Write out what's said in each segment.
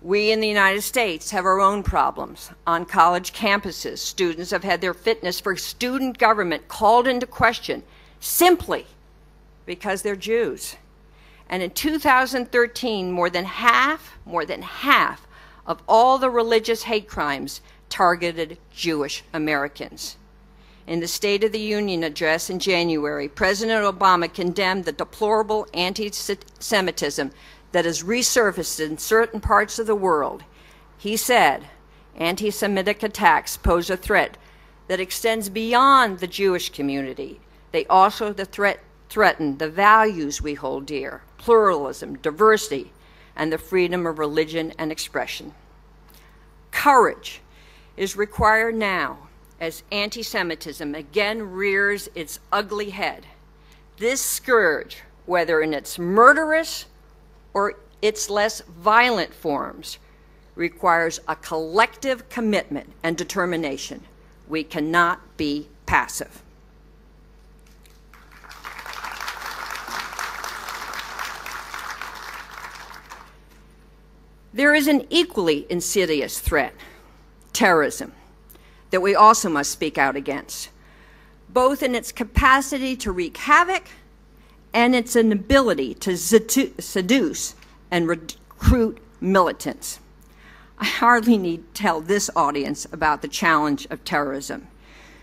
We in the United States have our own problems. On college campuses, students have had their fitness for student government called into question simply because they're Jews. And in 2013, more than half of all the religious hate crimes targeted Jewish Americans. In the State of the Union address in January, President Obama condemned the deplorable anti-Semitism that has resurfaced in certain parts of the world. He said, anti-Semitic attacks pose a threat that extends beyond the Jewish community. They also threaten the values we hold dear: pluralism, diversity, and the freedom of religion and expression. Courage is required now as anti-Semitism again rears its ugly head. This scourge, whether in its murderous or its less violent forms, requires a collective commitment and determination. We cannot be passive. There is an equally insidious threat, terrorism, that we also must speak out against, both in its capacity to wreak havoc and its inability to seduce and recruit militants. I hardly need to tell this audience about the challenge of terrorism.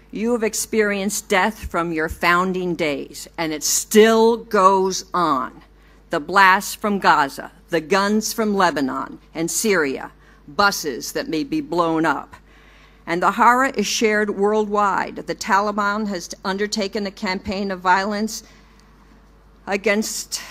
You have experienced death from your founding days, and it still goes on. The blasts from Gaza, the guns from Lebanon and Syria, buses that may be blown up. And the horror is shared worldwide. The Taliban has undertaken a campaign of violence against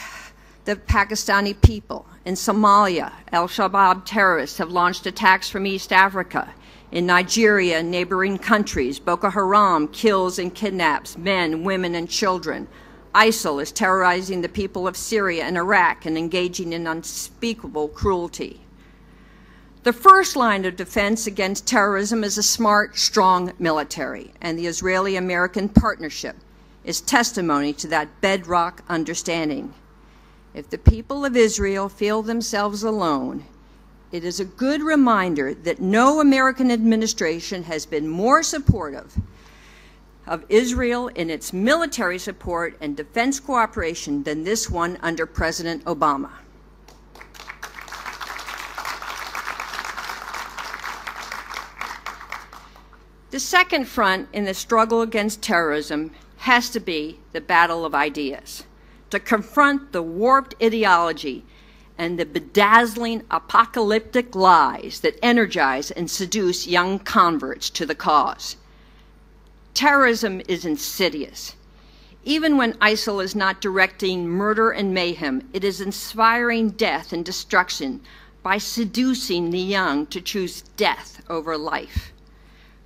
the Pakistani people. In Somalia, al-Shabaab terrorists have launched attacks from East Africa. In Nigeria and neighboring countries, Boko Haram kills and kidnaps men, women, and children. ISIL is terrorizing the people of Syria and Iraq and engaging in unspeakable cruelty. The first line of defense against terrorism is a smart, strong military, and the Israeli-American partnership is testimony to that bedrock understanding. If the people of Israel feel themselves alone, it is a good reminder that no American administration has been more supportive of Israel in its military support and defense cooperation than this one under President Obama. The second front in the struggle against terrorism has to be the battle of ideas, to confront the warped ideology and the bedazzling apocalyptic lies that energize and seduce young converts to the cause. Terrorism is insidious. Even when ISIL is not directing murder and mayhem, it is inspiring death and destruction by seducing the young to choose death over life.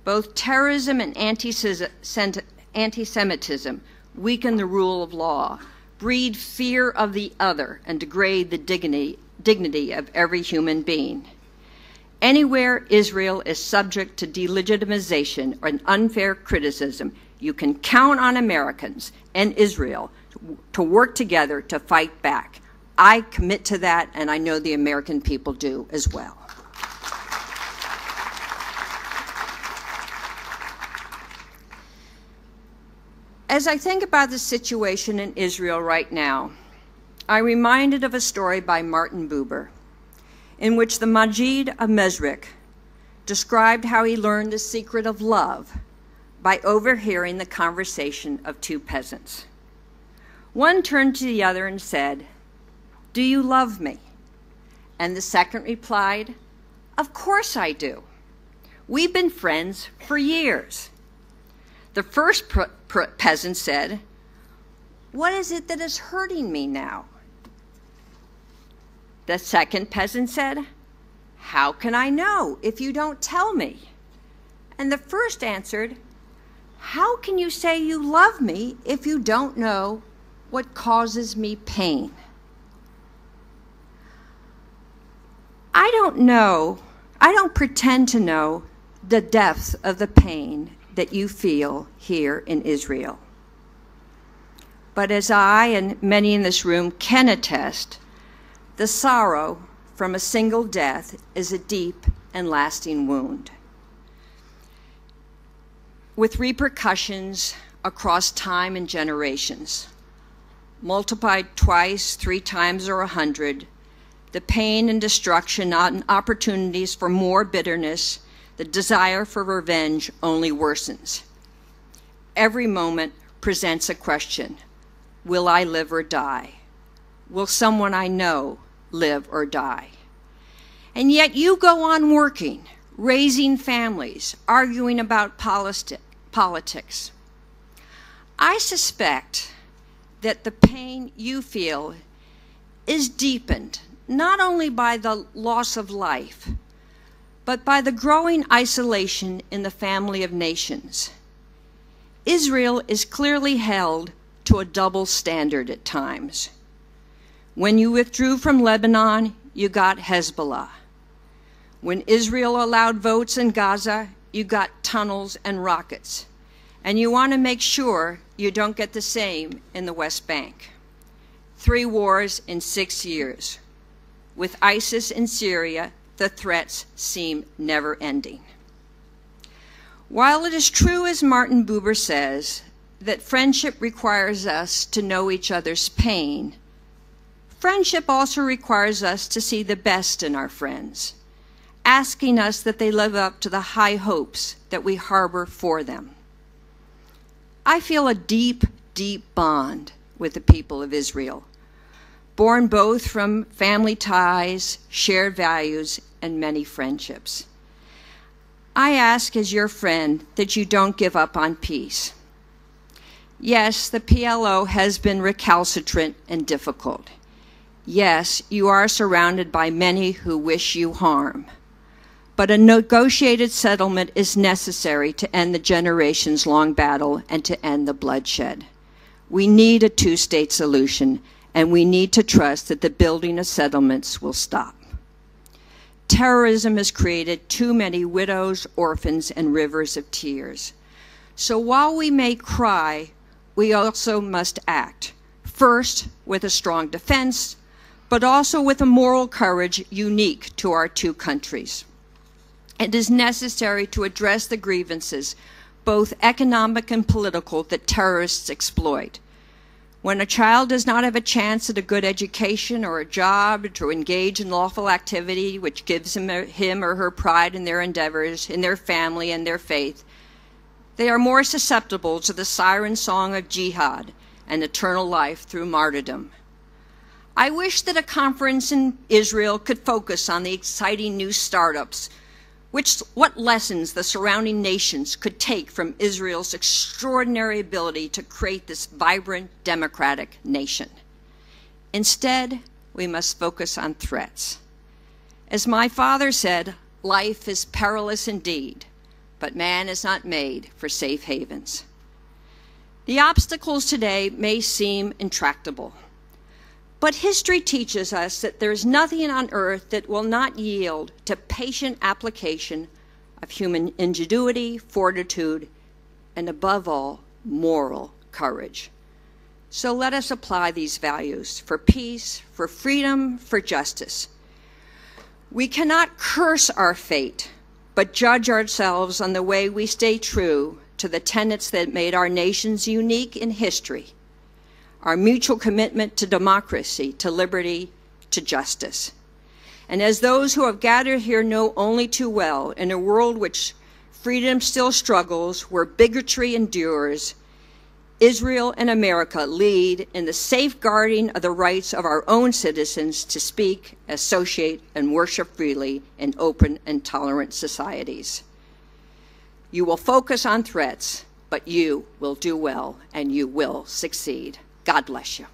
Both terrorism and anti-Semitism weaken the rule of law, breed fear of the other, and degrade the dignity of every human being. Anywhere Israel is subject to delegitimization or an unfair criticism, you can count on Americans and Israel to work together to fight back. I commit to that, and I know the American people do as well. As I think about the situation in Israel right now, I'm reminded of a story by Martin Buber, in which the Majid of Mezrich described how he learned the secret of love by overhearing the conversation of two peasants. One turned to the other and said, "Do you love me?" And the second replied, "Of course I do. We've been friends for years." The first peasant said, "What is it that is hurting me now?" The second peasant said, "How can I know if you don't tell me?" And the first answered, "How can you say you love me if you don't know what causes me pain?" I don't pretend to know the depth of the pain that you feel here in Israel. But as I and many in this room can attest, the sorrow from a single death is a deep and lasting wound, with repercussions across time and generations. Multiplied twice, 3 times, or 100, the pain and destruction and opportunities for more bitterness, the desire for revenge only worsens. Every moment presents a question: will I live or die? Will someone I know live or die? And yet you go on working, raising families, arguing about politics. I suspect that the pain you feel is deepened not only by the loss of life, but by the growing isolation in the family of nations. Israel is clearly held to a double standard at times. When you withdrew from Lebanon, you got Herzliya. When Israel allowed votes in Gaza, you got tunnels and rockets. And you want to make sure you don't get the same in the West Bank. 3 wars in 6 years. With ISIS in Syria, the threats seem never-ending. While it is true, as Martin Buber says, that friendship requires us to know each other's pain, friendship also requires us to see the best in our friends, asking us that they live up to the high hopes that we harbor for them. I feel a deep, deep bond with the people of Israel, born both from family ties, shared values, and many friendships. I ask as your friend that you don't give up on peace. Yes, the PLO has been recalcitrant and difficult. Yes, you are surrounded by many who wish you harm. But a negotiated settlement is necessary to end the generations-long battle and to end the bloodshed. We need a 2-state solution, and we need to trust that the building of settlements will stop. Terrorism has created too many widows, orphans, and rivers of tears. So while we may cry, we also must act, first with a strong defense, but also with a moral courage unique to our 2 countries. It is necessary to address the grievances, both economic and political, that terrorists exploit. When a child does not have a chance at a good education or a job, to engage in lawful activity which gives him or her pride in their endeavors, in their family and their faith, they are more susceptible to the siren song of jihad and eternal life through martyrdom. I wish that a conference in Israel could focus on the exciting new startups, what lessons the surrounding nations could take from Israel's extraordinary ability to create this vibrant, democratic nation. Instead, we must focus on threats. As my father said, life is perilous indeed, but man is not made for safe havens. The obstacles today may seem intractable, but history teaches us that there is nothing on earth that will not yield to patient application of human ingenuity, fortitude, and above all, moral courage. So let us apply these values for peace, for freedom, for justice. We cannot curse our fate, but judge ourselves on the way we stay true to the tenets that made our nations unique in history. Our mutual commitment to democracy, to liberty, to justice. And as those who have gathered here know only too well, in a world which freedom still struggles, where bigotry endures, Israel and America lead in the safeguarding of the rights of our own citizens to speak, associate, and worship freely in open and tolerant societies. You will focus on threats, but you will do well, and you will succeed. God bless you.